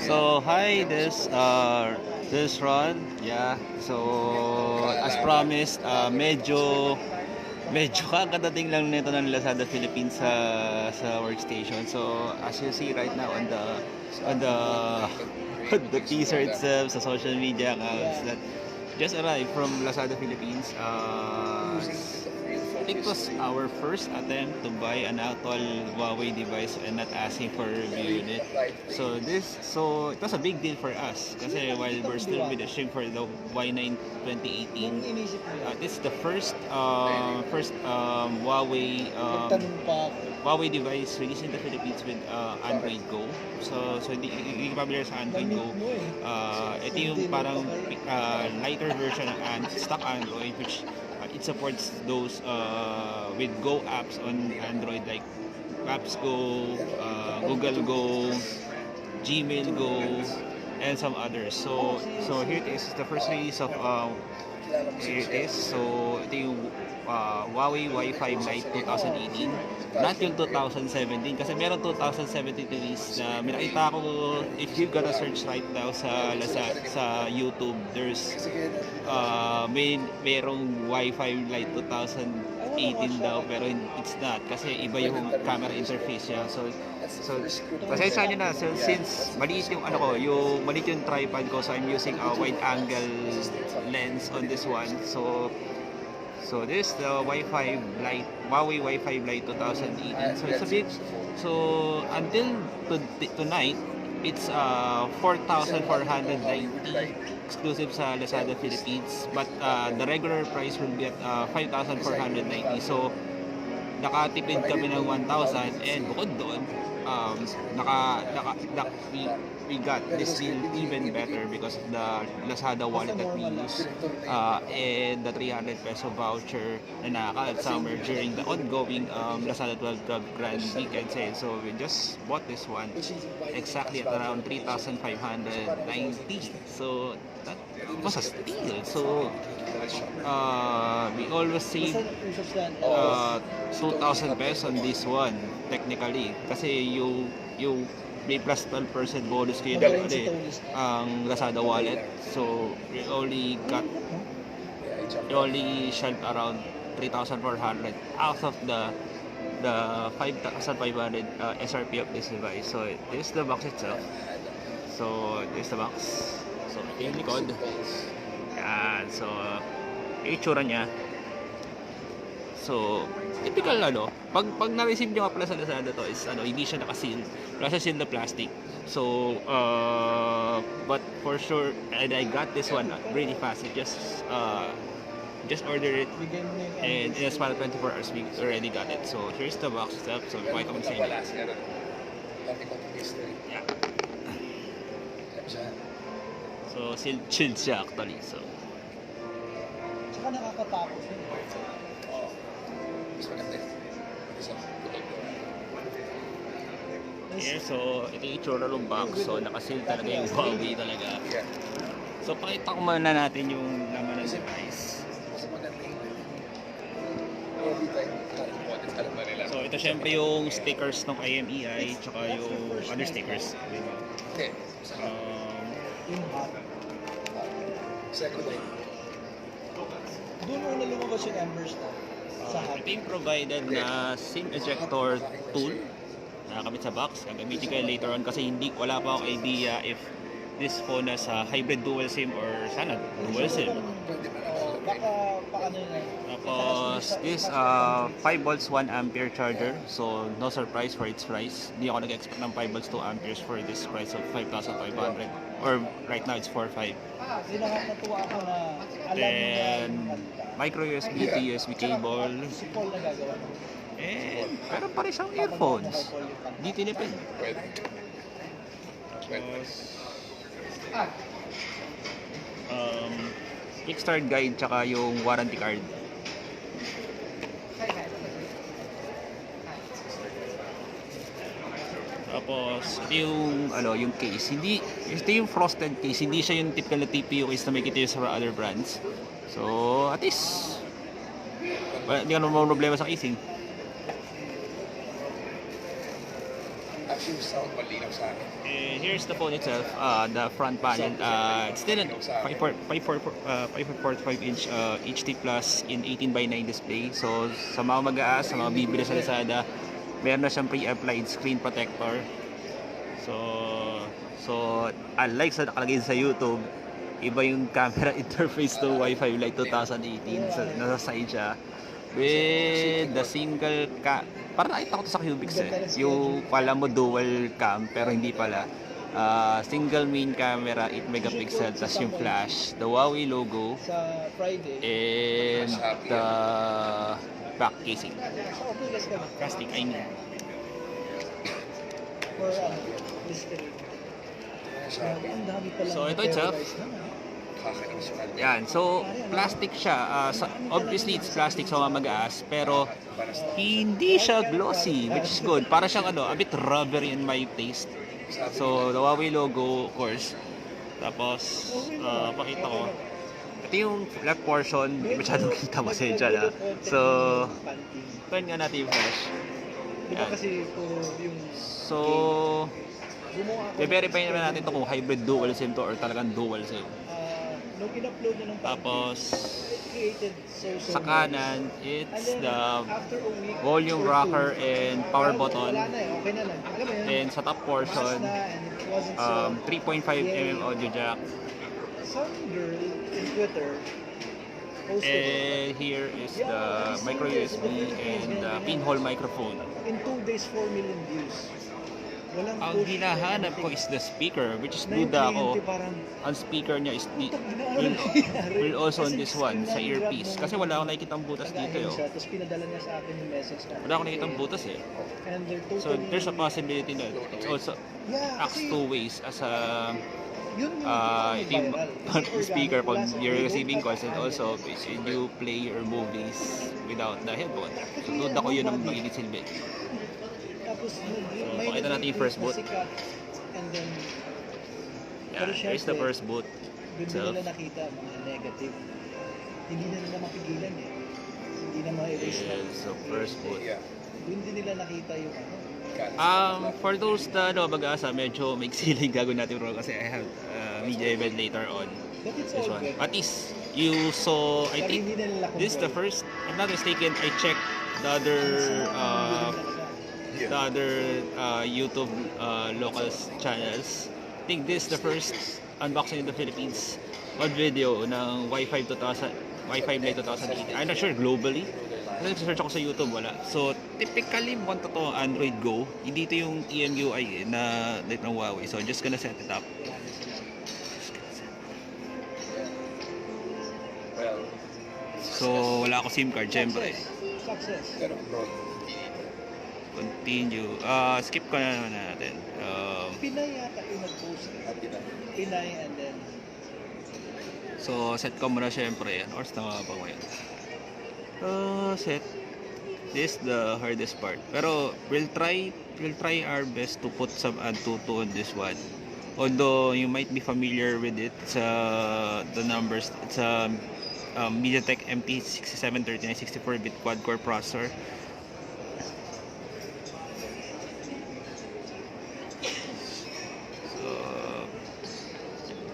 So hi, this Ron. Yeah. So as promised, medyo kakadating lang nito ng Lazada Philippines sa workstation. So as you see right now on the the teaser itself sa social media accounts that just arrived from Lazada Philippines. I think it was our first attempt to buy an actual Huawei device and not asking for a review unit. So it was a big deal for us kasi while we're still with the ship for the Y9 2018, this is the first Huawei device released in the Philippines with Android Go. So hindi familiar sa Android Go. Ito yung parang lighter version ng stock Android, which it supports those with Go apps on Android like Maps Go, Google Go, Gmail Go, and some others. So here it is, the first release of here it is. So ito yung Huawei Y5 Lite 2018, not yung 2017 kasi meron 2017 release na minakita ko. If you gonna search right now sa YouTube, there's merong Y5 Lite 2018 daw, pero it's not kasi iba yung camera interface niya. So pasensya nyo na, so, since maliit yung maliit yung tripod ko, so I'm using a wide angle lens on this one. So this is the Huawei Y5 Lite 2018. So it's a bit, so until tonight it's 4,490 exclusive sa Lazada Philippines, but the regular price will be at 5,490. So nakatipid kami ng 1,000, and bukod doon we got this deal even better because of the Lazada wallet that we use, and the 300 peso voucher na nakakalad summer during the ongoing Lazada 12 Grand Weekend sale. So we just bought this one exactly at around 3,590. So that was a steal. So we always save 2,000 pesos on this one technically kasi yung may plus 12% bonus kayo ang Lazada wallet. So we only shelled around 3,400 out of the 5,500 SRP of this device. So this is the box itself. So this is the box. So yung likod. Yan. So yung itsura niya. So typical pag na-receive nyo nga pala sa Lazada to is hindi siya naka-seal, wala siya seal na plastic. So but for sure, and I got this one really fast. It just order it, and in a span of 24 hours we already got it. So here's the box itself. So quite amazing. Yeah. So chilled siya actually. So tsaka nakakatakot yun. yeah, so ito yung itsura ng box. So nakasil talaga yung Huawei talaga. So pakita ko muna natin yung laman ng device. So ito syempre yung stickers ng IMEI tsaka yung other stickers. Doon muna lumabas yung embers na. Ito yung provided na SIM ejector tool na nakakabit sa box. Gagamitin kayo later on kasi wala pa akong idea if this phone has hybrid dual SIM or sana dual SIM. Baka paano yun. Tapos this 5 volts 1 ampere charger. So no surprise for its price. Hindi ako nag-expect ng 5 volts 2 amperes for this price of 5,500, or right now it's 4,500. Nakakatuwa ako na alam Then micro USB to USB cable. And meron pa rin siyang earphones. Di tinipid. Kickstart guide tsaka yung warranty card. Tapos ito yung case. Ito yung frosted case. Hindi siya yung typical na TPU case na may kita sa other brands. So at least hindi ka naman problema sa casing. Actually, sound malinaw sa akin. And here's the phone itself, the front panel. It's still a 5.45 inch HD Plus in 18:9 display. So sa mga mag-aas, sa mga bibili sa Lazada, meron na siyang pre-applied screen protector. So unlike sa nakalagay sa YouTube, iba yung camera interface to Y5 Lite 2018. So nasa side siya with the single parang nakita ko to sa Cubics yung pala mo dual cam pero hindi pala. Single main camera, 8 megapixel, tas yung flash, the Huawei logo, Sa Friday. and the back casing. Sa Oculus ka ba? Plastic, I mean. For listening. Ang dami pala. So, ito itself. Yan, so plastic siya. Obviously it's plastic sa mga mag-aas, pero hindi siya glossy, which is good. Para siyang a bit rubbery in my taste. So the Huawei logo, of course. Tapos pakita ko. Ito yung left portion, hindi masyadong kita pasensya na. So turn nga natin yung flash. Diba kasi yung So i-verify naman natin ito kung hybrid dual SIM to or talagang dual SIM. nung in-upload niya ng Tapos it created sa kanan, it's the after a week, volume rocker and power button. wala na eh, okay na lang. Alam mo yun, And sa top portion, na and it wasn't so 3.5mm audio jack. some girl in Twitter posted And here is the micro USB and the pinhole microphone. in 2 days 4 million views. Walang Ang push. hinahanap ko is the speaker, which is Na yung duda ako. kliyente parang, Ang speaker niya is ano nangyari? will also on Kasi this one sa screen earpiece. grab Kasi wala akong nakikitang butas dito nag-ahing eh. siya, tapos pinadala niya sa akin yung message na. Wala akong nakikitang butas eh. And they're totally, So there's a possibility na it's also yeah, acts kasi two ways as a yun yung ito yung viral. Kasi speaker pag organic, wala you're sa- receiving calls, and also when you play your movies without the headphone. So doon ako yun ang magiging silbi. Tapos pakita natin yung first boot. And then Yeah, here's the first boot doon itself. nila nakita mga negative. Hindi na nila mapigilan eh. Hindi na ma-erase na. Yes, so first boot. Yeah. Doon din nila nakita yung ano. For those na mag-asa, medyo maiksi lang gagawin natin bro kasi I have media event later on. But it's This all one. good. At least you saw, I Pero think hindi na nila this is the control. first, if I'm not mistaken, I checked the other YouTube local channels. I think this is the first unboxing in the Philippines on video ng Y5 Lite 2018. I'm not sure globally. Kasi nag-search ako sa YouTube, wala. So, typically, mukhang totoo Android Go. Hindi ito yung EMUI na like ng Huawei. So, just gonna set it up. Well, So, wala ako SIM card, syempre. Success. pero bro, Continue. Skip ko na naman natin. Pinay yata yung nag-post. happy na. Pinay and then So, set ko muna syempre. Yan. Or na pa ko yan. Set. This is the hardest part. Pero, we'll try our best to put some Antutu on this one. Although, you might be familiar with it. It's the numbers. It's a MediaTek MT6739 64-bit quad-core processor.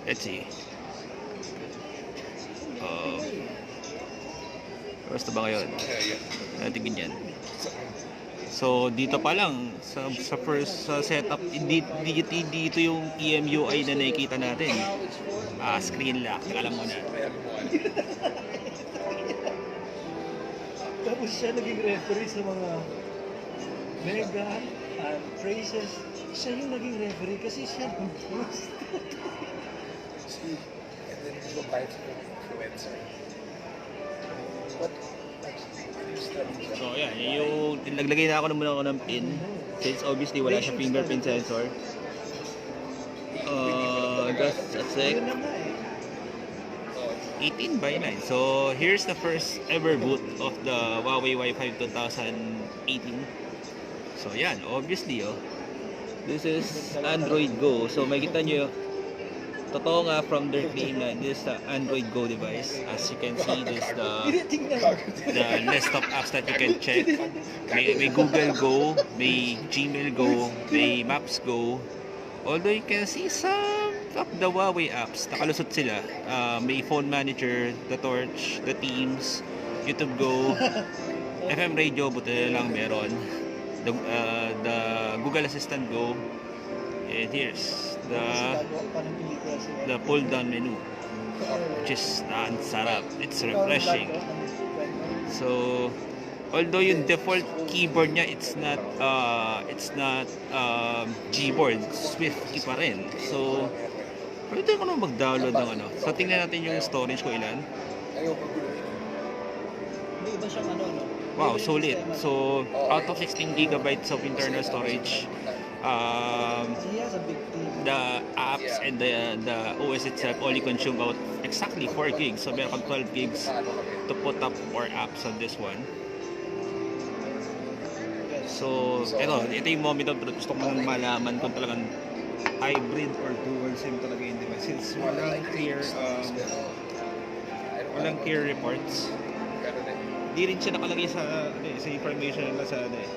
Let's see. Basta ba ngayon? Natigin yan. So, dito pa lang, sa first setup, dito yung EMUI na nakikita natin. Screen lock. Alam mo na. tapos siya naging referee sa mga mega traces. Siya yung naging referee kasi siya nag-post. See, and then you go buy it from an influencer. What? So, yan. Yung naglagay na ako muna ng pin. Since obviously wala siya fingerprint sensor. Just a sec. Yun na nga eh. 18:9. So, here's the first ever boot of the Huawei Y5 2018. So, yan. Obviously, this is Android Go. So, makikita nyo totoo nga from their claim na this is the Android Go device. As you can see, this is the list of apps that you can check. May Google Go, may Gmail Go, may Maps Go. Although you can see some of the Huawei apps, nakalusot sila. May Phone Manager, the Torch, the Teams, YouTube Go, FM Radio, buti na lang meron. The Google Assistant Go. And here's the pull down menu, which is ang sarap. It's refreshing. So although yung default keyboard niya, it's not Gboard, Swift pa rin. So pwede ko na mag-download ng ano. So tingnan natin yung storage ko ilan. Iba siyang ano, no? Wow, solid. So out of 16 gigabytes of internal storage, He has a big team. the apps and the OS itself only consume about exactly 4 gigs. So meron kang 12 gigs to put up more apps on this one. So ito yung moment of truth. Gusto ko nang malaman kung talagang hybrid or dual SIM talaga yung device. Since walang clear reports. Di rin siya nakalagay sa information ng Lazada eh.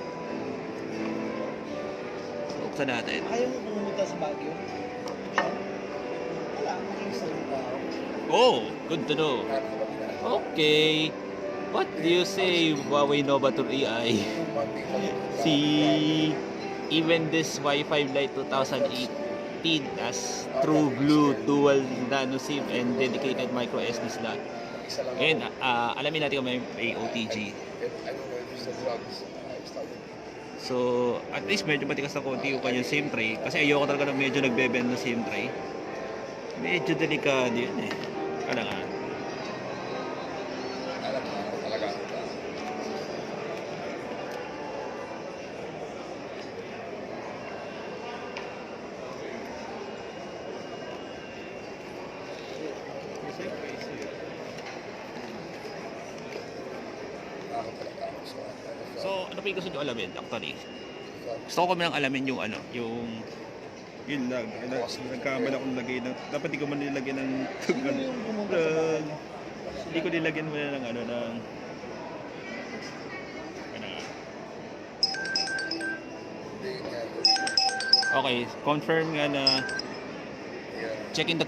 Buksan natin. Ayaw mo pumunta sa Baguio? Wala, maging sa Oh, good to know. Okay. What do you say, Huawei Nova 2 AI? See, even this Y5 Lite 2018 as true blue dual nano SIM and dedicated micro SD slot. And alamin natin kung may OTG. So, at least medyo matigas na konti yung kanyang SIM tray. Kasi ayoko talaga na medyo nagbebend na SIM tray. Medyo delikado yun eh. Ano nga? So, ano pa yung gusto nyo alamin actually? Gusto ko kami lang alamin yung ano, yung yun lang, nagkamali akong lagay ng, dapat di ko man nilagyan ng hindi ko nilagyan muna ng ano, ng okay, confirm nga na checking the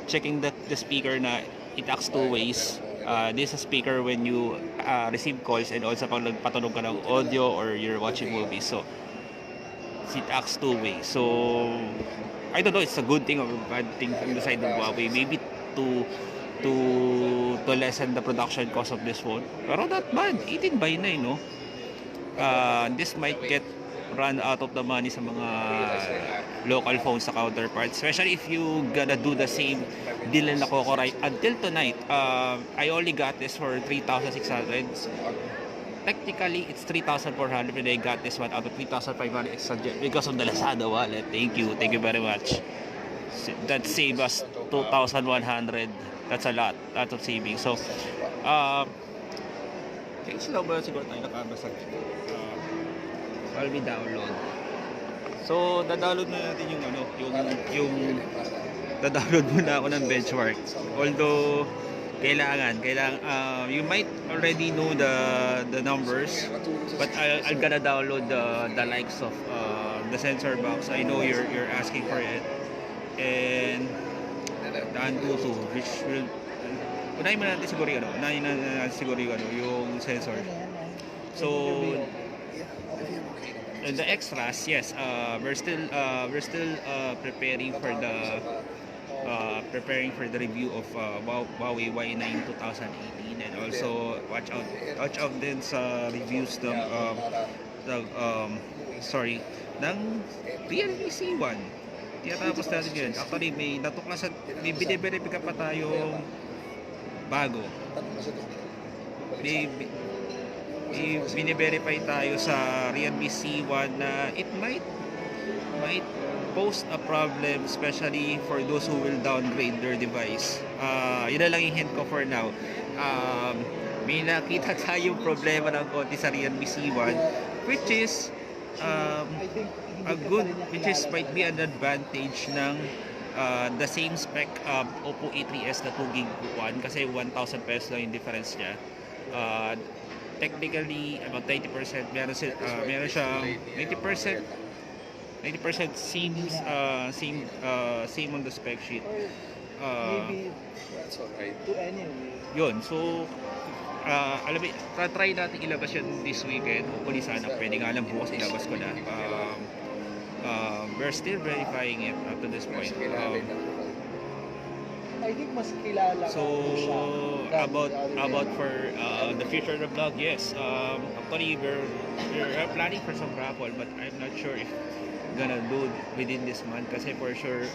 checking the speaker na it acts two ways. This is a speaker when you receive calls and also pag nagpatunog ka ng audio or you're watching movies. So it acts two ways. So I don't know, it's a good thing or a bad thing from the side of Huawei. Maybe to lessen the production cost of this phone. Pero not bad. 18 by 9, no? This might get run out of the money sa mga local phones sa counterparts, especially if you gonna do the same deal na nako right until tonight. I only got this for 3,600. Technically it's 3,400, but I got this one out of 3,500 extra because of the Lazada wallet. Thank you very much. That saved us 2,100. That's a lot of savings. So kaya sila ba siguro tayo nakabasag. I'll be download. So, da-download na natin yung ano, yung da-download muna ako ng benchmark. Although kailangan you might already know the numbers, but I'll gonna download the likes of the sensor box. I know you're asking for it. And the Antutu, which will unahin mo natin siguro yung yung sensor. So the extras, yes, we're still preparing for the review of Huawei Y9 2018, and also watch out din sa reviews ng ng Realme C1. Tinatapos natin yun. Actually may natuklasan, may bine-verify pa tayong bago. Bine-verify tayo sa Realme C1 na it might pose a problem, especially for those who will downgrade their device. Yun na lang yung hint ko for now. May nakita tayong problema ng konti sa Realme C1, which is a good, which is might be an advantage ng the same spec Oppo A3s na 2 gig one kasi 1,000 pesos lang yung difference niya. Technically about 90% meron siyang 90% same on the spec sheet. Maybe That's alright. to anyway. Yun, so alam mo, try natin ilabas yun this weekend. Hopefully sana pwede nga lang bukas ilabas ko na. We're still verifying it up to this point. I think mas kilala So ko siya than about the other about guy. for the future of the vlog, yes. Actually we're planning for some raffle, but I'm not sure if gonna do within this month kasi for sure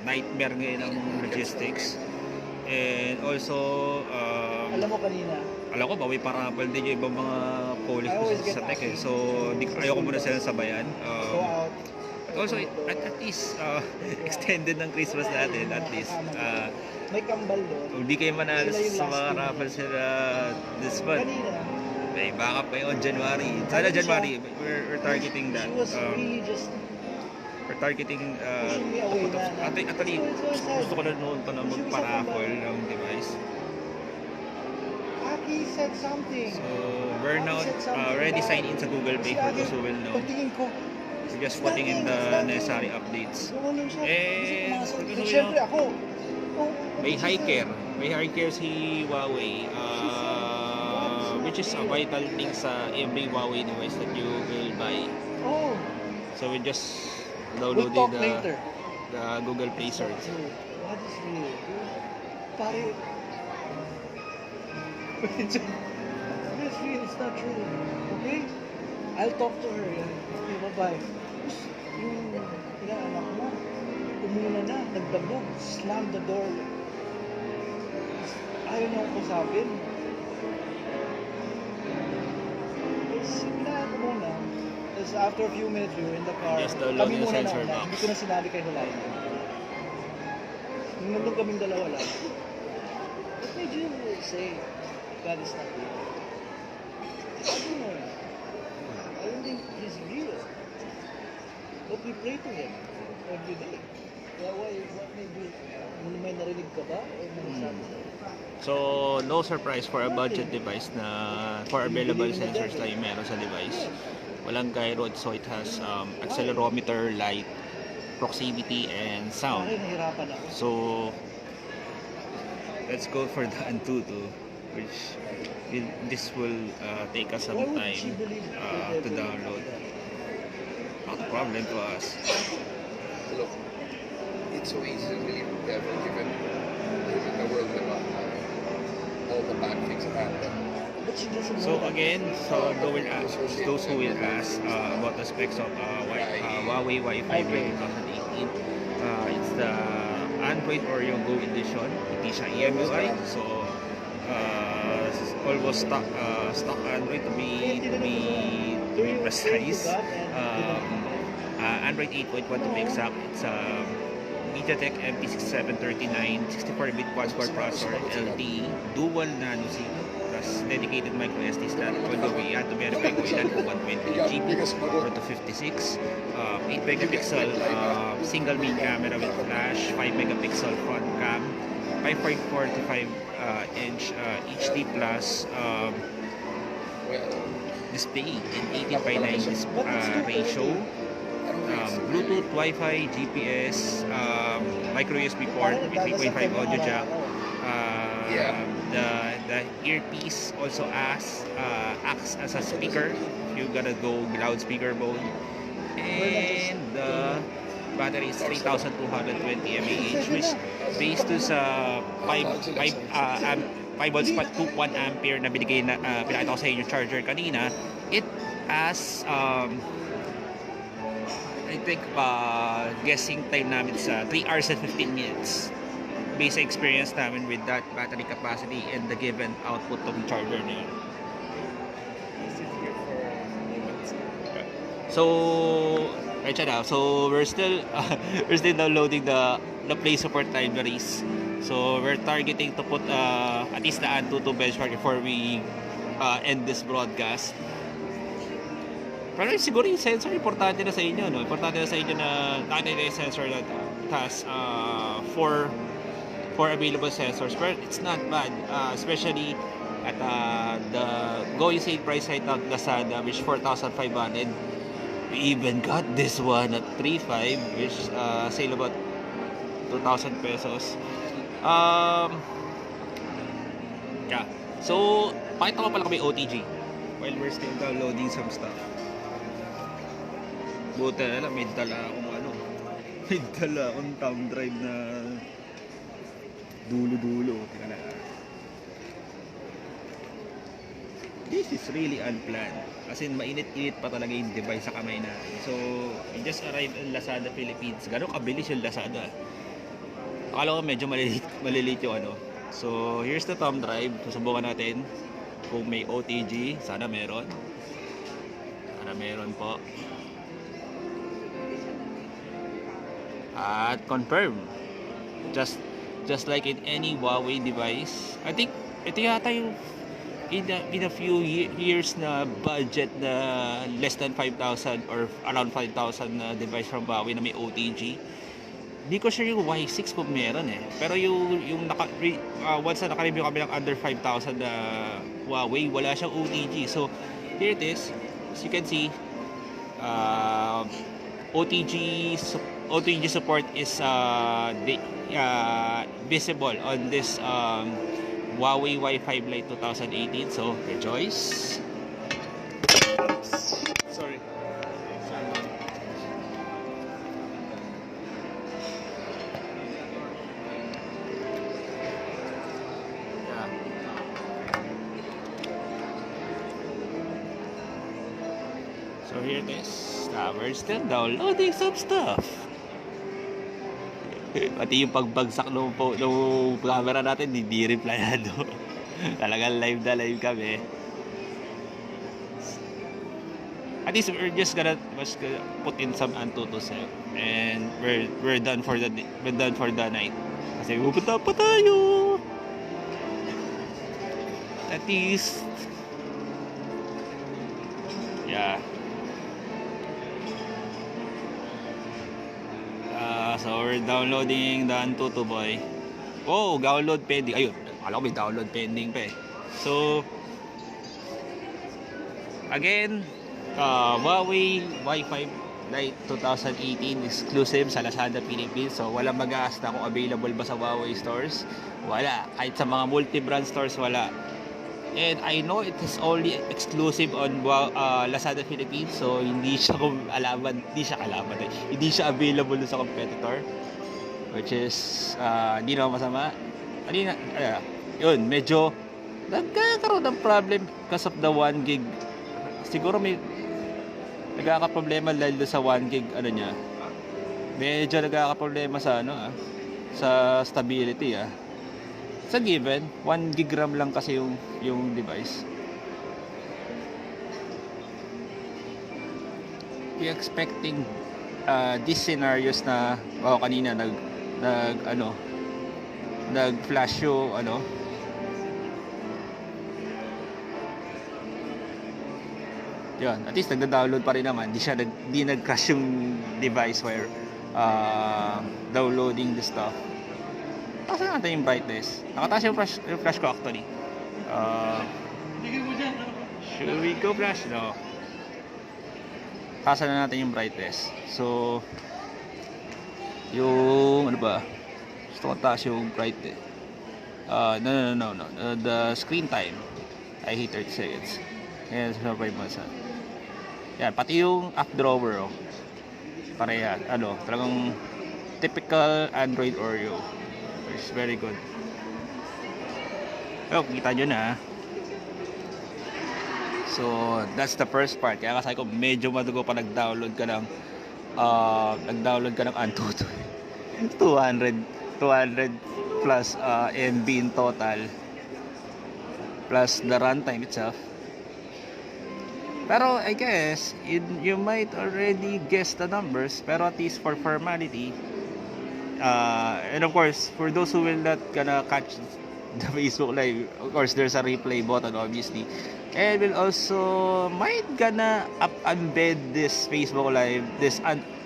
nightmare ngayon ng logistics. And also Alam mo kanina, alam ko bawi para raffle din yung ibang mga police I always sa get tech eh. asked So ayoko muna silang sabayan. go out. But also at least extended ng Christmas natin at least. May kambal doon. Hindi kayo manalo Sila yung sa last mga two. raffles sila this month. Kanina, May backup pa yun, January. Sana January, we're targeting that. she was really just We're targeting pushing me away na. actually, gusto ko na noon pa na magpa-raffle ng device. Aki said something. So, we're now already signed in sa Google Pay for those who will know. Pagtingin ko, We're just putting in the necessary updates. gumanon siya. Eh, Kasi gusto nyo- syempre ako. May high care si Huawei, which is a vital thing sa every Huawei device that you will buy. Oh, So we just we'll downloaded talk later. the Google Play search. What is real? Pare, it's real, it's not true. Okay? I'll talk to her. Okay, bye-bye. Tapos, yung inaanak mo, umuna na, nagdabog, slam the door. Ayaw na ako kasapin. Tapos, inaanak ko muna. Tapos, after a few minutes, we were in the car. Just download Kami yung muna sensor na, box. hindi ko na sinabi kay Hulay. Nung nandun kaming dalawa lang, what made you say God is not real? I don't know. I don't think He's real. But we pray to Him every day. Kaya what made you, may narinig ka ba? O may nasabi sa'yo? So no surprise for a budget device na for available sensors na yung meron sa device. Walang gyro, so it has accelerometer, light, proximity, and sound. Pare, nahirapan ako. So let's go for the Antutu, which this will take us some Why would time she believe to download. Not a problem to us. Look, it's so easy to believe the devil given the world we want now. All the bad things have happened. But she doesn't know So that. again, those who will ask about the specs of Huawei Y5 Lite 2018, it's the Android Oreo Go edition. Hindi siya EMUI, so almost stock Android to be precise. Android 8.1 to be exact. It's MediaTek MT6739 64-bit quad-core processor, LTE, dual nano SIM, plus dedicated micro SD slot. Although we had to verify kung ilan kung 120 GB or to 56. 8 megapixel single main camera with flash, 5 megapixel front cam, 5.4 to 5 inch HD plus display in 18:9 ratio. Bluetooth, Wi-Fi, GPS, micro USB port with 3.5 audio jack. The earpiece also acts as a speaker if you gotta go loudspeaker mode. And the battery is 3,220 mAh, which based to sa 5 volts pa 1 ampere na binigay na pinakita ko sa inyo charger kanina. It has I think guessing time namin sa 3 hours and 15 minutes based sa experience namin with that battery capacity and the given output of the charger na yun. So we're still downloading the Play support libraries. So we're targeting to put at least the Antutu benchmark before we end this broadcast. Pero siguro yung sensor, importante na sa inyo, no? Importante na sa inyo na nakita yung sensor that it has four available sensors. But it's not bad, especially at the going sale price right now at Lazada, which 4,500. We even got this one at 3,500, which sale about 2,000 pesos. Yeah. So, pakita ko pala kami OTG while we're still downloading some stuff. Buti na lang, may dala akong may dala akong thumb drive na dulo-dulo. Teka na. This is really unplanned. As in, mainit-init pa talaga yung device sa kamay natin. So, we just arrived in Lazada, Philippines. Gano'ng kabilis yung Lazada? Akala ko medyo maliliit yung So, here's the thumb drive. Susubukan natin kung may OTG. Sana meron. Sana meron po. At confirm. Just like in any Huawei device. I think ito yata yung in a few years na budget na less than 5,000 or around 5,000 na device from Huawei na may OTG. Hindi ko sure yung Y6 kung meron Pero yung once na naka-review kami ng under 5,000 na Huawei, wala siyang OTG. So, here it is. As you can see, OTG support is visible on this Huawei Y5 Lite 2018. So, rejoice. Sorry. Yeah. So, here it is. We're still downloading some stuff. Pati yung pagbagsak ng camera natin, hindi replyado. Talagang live na live kami. At least we're just gonna put in some Antutu set. And we're done for the night. Kasi pupunta pa tayo. At least. Yeah. So we're downloading the Antutu boy. Oh, download pending. Ayun, akala ko may download pending pa So again, Huawei Y5 Lite 2018 exclusive sa Lazada Philippines. So walang mag-aasta kung available ba sa Huawei stores. Wala. Kahit sa mga multi-brand stores wala. And I know it is only exclusive on Lazada Philippines, so hindi siya hindi siya available sa competitor, which is hindi naman masama. Yun, medyo nagkakaroon ng problem because of the 1 gig. Siguro may nagkakaproblema dahil sa 1 gig niya. Medyo nagkakaproblema sa sa stability It's a given, 1 gig RAM lang kasi yung device. We expecting these scenarios na kanina nag-flash yung yun, at least nagda-download pa rin naman. Di nag-crash yung device while downloading the stuff. Taas na natin yung brightness. Nakataas yung flash ko actually. Should we go flash? No. Taas na natin yung brightness. So, yung gusto ko taas yung brightness. No. The screen time. I hate 30 seconds. Yan, sa 5 months Yan, pati yung app drawer pareha. Talagang typical Android Oreo. It's very good. Kita nyo na. So, that's the first part. Kaya kasi ko medyo madugo pa nag-download ka ng Antutu. 200 plus MB in total. Plus the runtime itself. Pero I guess you might already guess the numbers, pero at least for formality, and of course for those who will not gonna catch the Facebook live, of course there's a replay button obviously. And we'll also might gonna embed this Facebook Live,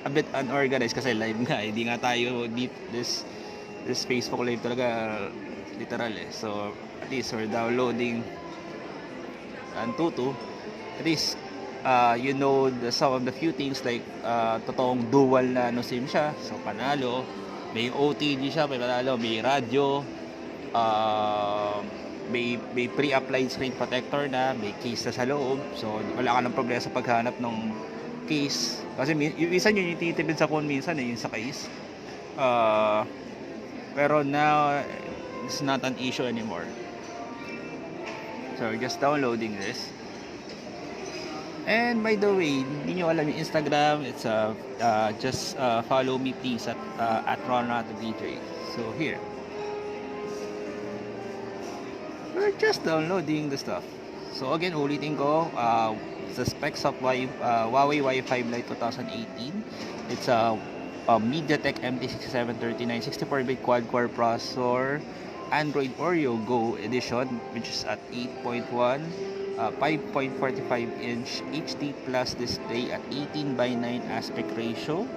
a bit unorganized kasi live nga, hindi nga tayo deep this Facebook Live talaga literal eh. So at least we're downloading Antutu. At least you know some of the few things like totoong dual na SIM siya. So panalo, may OTG siya, may panalo, may radyo, may pre-applied screen protector na, may case na sa loob. So wala ka ng problema sa paghanap ng case. Kasi minsan yun yung titipid sa phone minsan yung sa case. Pero now it's not an issue anymore. So we're just downloading this. And by the way, hindi nyo alam yung Instagram, it's just follow me please at RNTD. So here, we're just downloading the stuff. So again, ulitin ko, the specs of Huawei Y5 Lite 2018. It's a MediaTek MT6739 64-bit quad-core processor, Android Oreo Go edition, which is at 8.1, 5.45 inch HD plus display at 18:9 aspect ratio,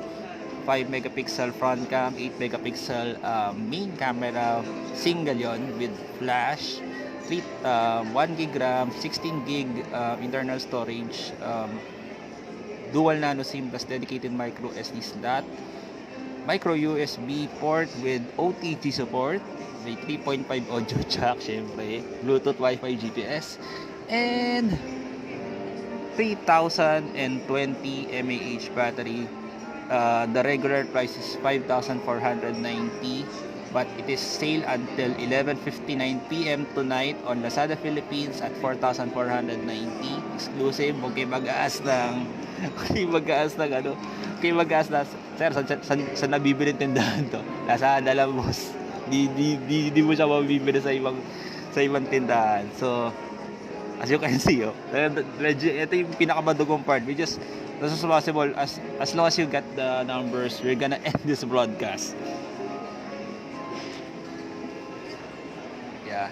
5 megapixel front cam, 8 megapixel main camera, single yon with flash, 1 gig RAM, 16 gig internal storage, dual nano SIM plus dedicated micro SD slot, micro USB port with OTG support, may 3.5 audio jack, syempre, Bluetooth, Wi-Fi, GPS, and 3020 mAh battery. The regular price is 5,490, but it is sale until 11:59 p.m. tonight on Lazada Philippines at 4,490 exclusive. Okay, mag-aas ng sir, saan nabibili tindahan to? Lazada lang, boss. Di mo siya mabibili sa ibang tindahan. So as you can see, legit, ito yung pinakamadugong part. We just, as possible, as long as you get the numbers, we're gonna end this broadcast. Yeah.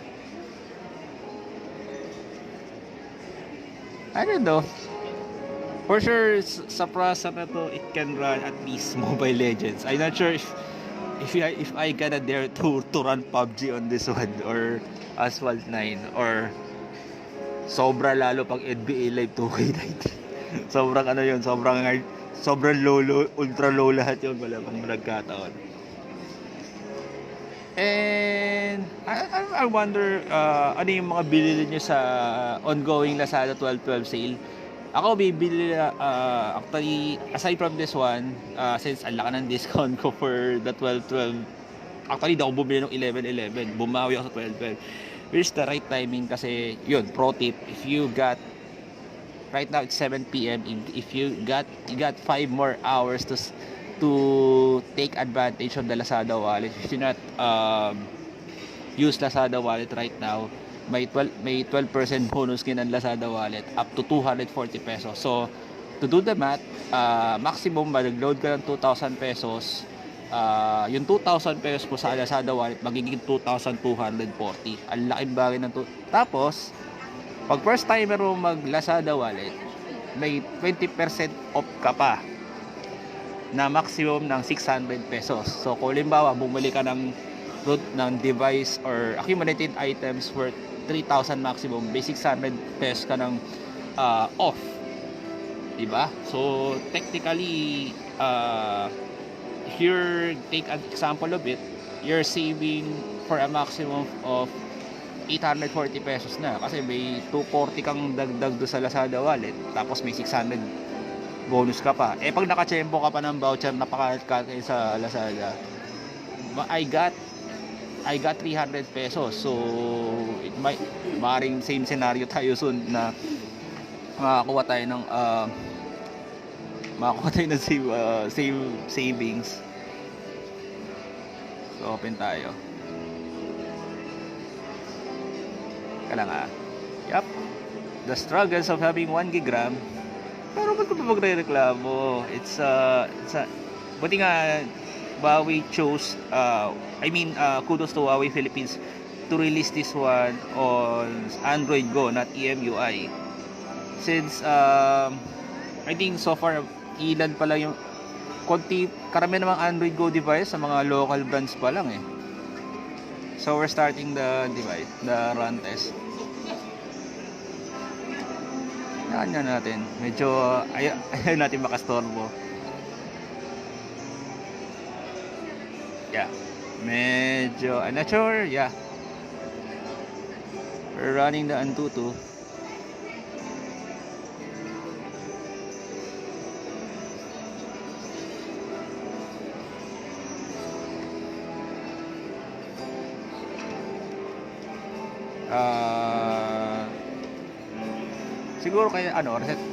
I don't know. For sure, sa processor na to, it can run at least Mobile Legends. I'm not sure if I gonna dare to run PUBG on this one or Asphalt 9 or sobra lalo pag NBA Live 2K19. Sobrang ano yun, sobrang low, ultra low lahat yun, wala pang nagkataon. And I wonder ano yung mga bilili nyo sa ongoing Lazada 12/12 sale. Ako bibili actually, aside from this one, since ang laki ng discount ko for the 12/12, actually di ako bumili ng 11/11, bumawi ako sa 12/12, which is the right timing. Kasi yun, pro tip, if you got, right now it's 7 p.m, if you got 5 more hours to take advantage of the Lazada wallet. If you not use Lazada wallet right now, may 12% bonus kin ang Lazada wallet up to 240 pesos. So to do the math, maximum mag-load ka ng 2,000 pesos, yung 2,000 pesos po sa Lazada wallet magiging 2,240. Ang laking bagay ng tapos pag first timer mo mag Lazada wallet, may 20% off ka pa na maximum ng 600 pesos. So kung halimbawa bumili ka ng device or accumulated items worth 3,000 maximum, may 600 pesos ka ng off, diba? So technically, if you take an example of it, you're saving for a maximum of 840 pesos na, kasi may 240 kang dagdag do sa Lazada wallet, tapos may 600 bonus ka pa. Pag nakachempo ka pa ng voucher, napaka-kalkay sa Lazada, I got 300 pesos. So it might, maaaring same scenario tayo soon na makakuha tayo ng savings. So open tayo. Yup, the struggles of having 1 gig RAM. Pero ba't ko pa magre-reklamo? It's buti nga Huawei chose, kudos to Huawei Philippines to release this one on Android Go, not EMUI. Since I think so far ilan pa lang yung karamihan namang Android Go device sa mga local brands pa lang eh. So we're starting the run test. Yan natin. Medyo ayaw natin makastorbo. Yeah. Medyo I'm not sure. Yeah. We're running the Antutu. Siguro kaya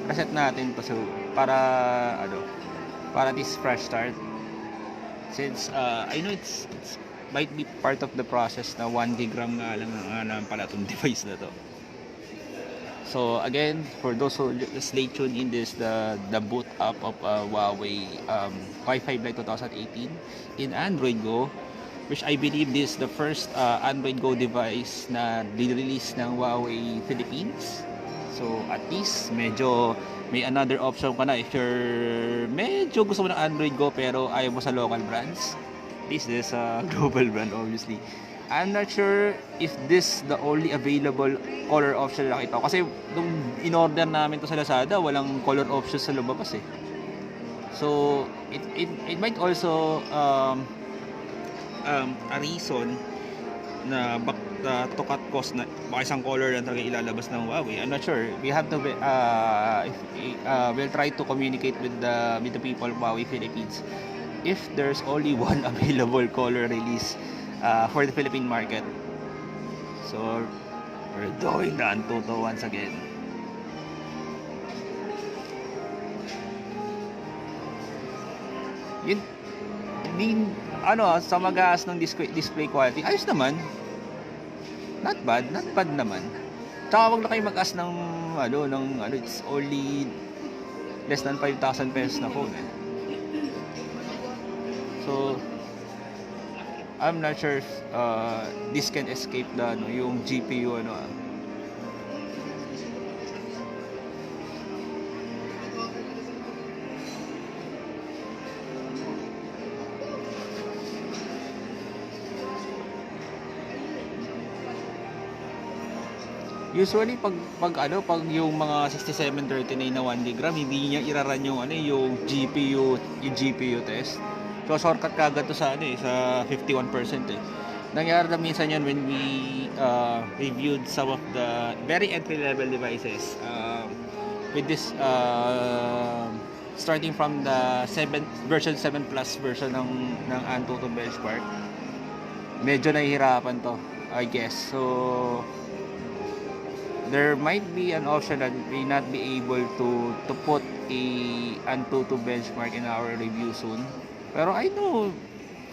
reset natin to so para this fresh start, since I know it's might be part of the process na 1 gig RAM nga lang pala itong device na to. So again, for those who just stay tuned in this, the boot up of Huawei Y5 Lite 2018 in Android Go, which I believe this is the first Android Go device na di-release ng Huawei Philippines. So at least medyo may another option ka na if you're medyo gusto mo ng Android Go pero ayaw mo sa local brands. This is a global brand obviously. I'm not sure if this the only available color option na nakita ko. Kasi nung in-order namin to sa Lazada, walang color option sa lumabas eh. So it might also a reason na to cut cost na baka isang color lang talaga ilalabas ng Huawei. I'm not sure. We have to we'll try to communicate with the people of Huawei Philippines if there's only one available color release for the Philippine market. So we're doing the Antutu once again. Yun sa mag-aas ng display quality, ayos naman. Not bad naman. Tsaka wag na kayo mag-aas ng it's only less than 5,000 pesos na phone eh. So I'm not sure if this can escape yung GPU Usually pag yung mga 6739 na 1 gig RAM, hindi niya iraran yung GPU test. So shortcut kagad to sa sa 51% eh. Nangyari na minsan yan when we reviewed some of the very entry level devices with this starting from the version 7 plus version ng Antutu benchmark. Medyo nahihirapan to, I guess. So there might be an option that we may not be able to put a Antutu benchmark in our review soon. Pero I know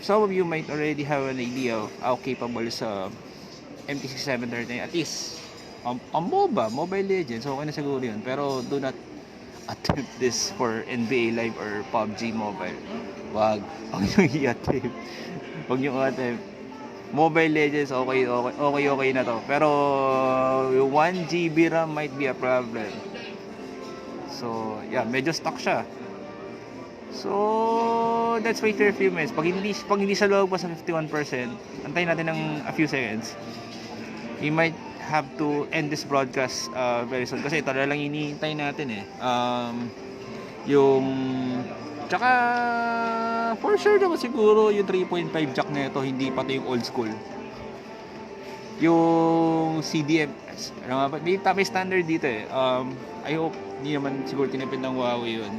some of you might already have an idea of how capable sa MT6739, at least Mobile Legends, okay na siguro yun. Pero do not attempt this for NBA Live or PUBG Mobile. Wag nyo i-attempt. Wag nyo i-attempt. Mobile Legends okay na to, pero yung 1 GB RAM might be a problem. So yeah, medyo stuck siya. So let's wait for a few minutes. Pag hindi sa loob pa sa 51%, antayin natin ng a few seconds. We might have to end this broadcast very soon kasi talaga lang hinihintay natin eh. Tsaka for sure naman siguro yung 3.5 jack na ito, hindi pati yung old school. Yung CDM, may standard dito eh. I hope hindi naman siguro tinipid ng Huawei yun.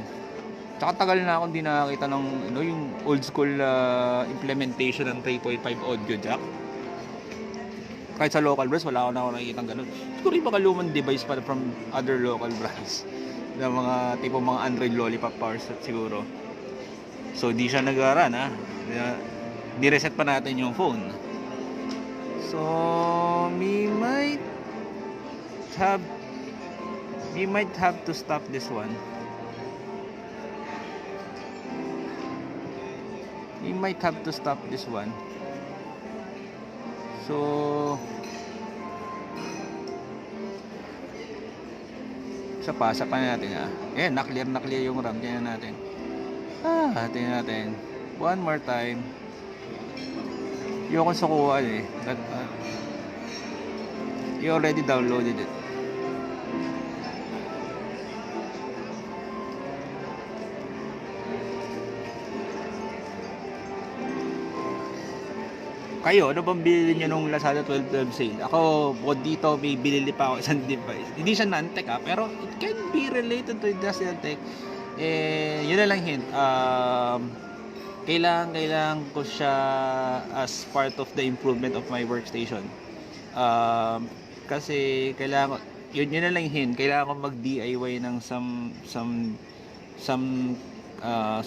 Tsaka tagal na akong di nakakita ng yung old school implementation ng 3.5 audio jack. Kahit sa local brands, wala ako nakikita ng ganun. Siguro yung mga lumang device pa from other local brands na mga tipong mga Android Lollipop powers siguro. So di siya nag-run di-reset pa natin yung phone. So we might have to stop this one. So Sa pa natin Ayan, na clear yung RAM. Tingnan natin. Tingnan natin. One more time. Yung sukuhan you already downloaded it. Kayo, ano bang bilhin nyo nung Lazada 12/12 sale? Ako, bukod dito, may binili pa ako isang device. Hindi siya non-tech pero it can be related to industrial tech. Yun na lang hint. Kailangan ko siya as part of the improvement of my workstation. Kasi kailangan, yun na lang hint. Kailangan ko mag-DIY ng some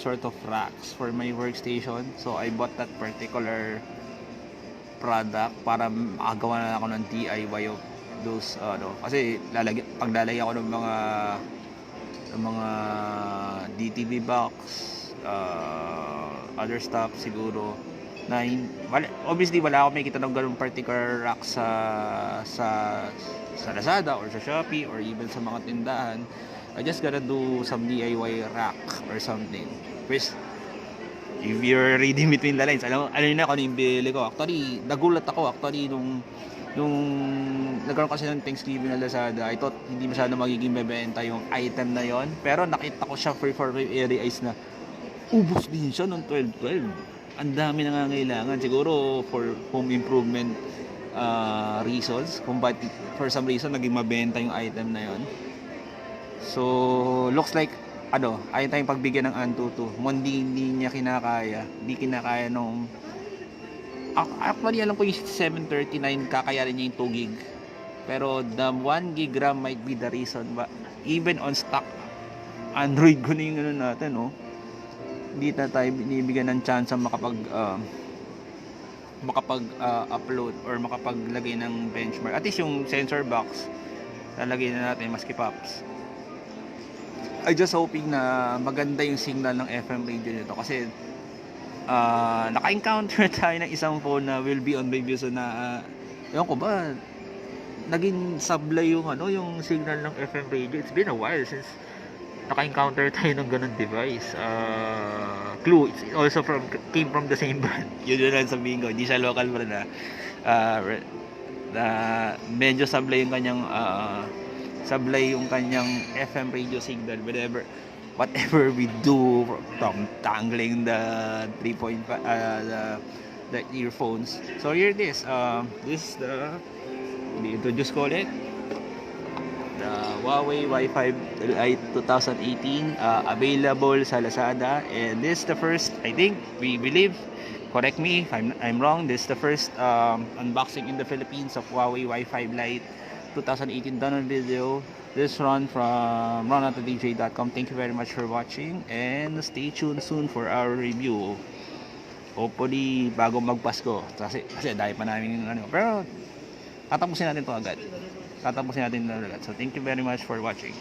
sort of racks for my workstation. So, I bought that particular product para makagawa na ako ng DIY of those kasi paglalagay ako ng mga DTV box, other stuff siguro na obviously wala ako makikita ng ganung particular rack sa Lazada or sa Shopee or even sa mga tindahan. I just gotta do some DIY rack or something, which if you're reading between the lines, alam na kung ano yung bili ko. Actually, nagulat ako nung nagkaroon kasi ng Thanksgiving na Lazada. I thought hindi masyado magiging bebenta yung item na yon, pero nakita ko siya for my area eyes na ubos din siya noong 12/12. Ang dami nangangailangan, siguro for home improvement reasons, kung ba't for some reason naging mabenta yung item na yon. So looks like ayaw tayong pagbigyan ng Antutu. Hindi niya kinakaya. Hindi kinakaya nung actually alam ko yung 739 kakayanin niya yung 2 gig. Pero the 1 gig RAM might be the reason. But even on stock Android ko na yung natin, hindi na tayo binibigyan ng chance makapag-upload or makapaglagay ng benchmark. At least yung sensor box lalagay na natin maski pops. I just hoping na maganda yung signal ng FM radio nito kasi naka-encounter tayo ng isang phone na will be on review. So ewan ko ba, naging sablay yung signal ng FM radio. It's been a while since naka-encounter tayo ng ganun device. Clue, it's also came from the same brand. Yun lang sabihin ko, hindi siya local brand medyo sablay yung kanyang FM radio signal whatever we do, from tangling the 3.5 the earphones. So here it is. This is the introduce ko ulit, the Huawei Y5 Lite 2018, available sa Lazada, and this is the first, I think, we believe, correct me if I'm wrong, this is the first unboxing in the Philippines of Huawei Y5 Lite 2018 done on video. This run from RNTD.com. Thank you very much for watching and stay tuned soon for our review. Hopefully bago magpasko, kasi dahil pa namin pero tatapusin natin to agad. So thank you very much for watching.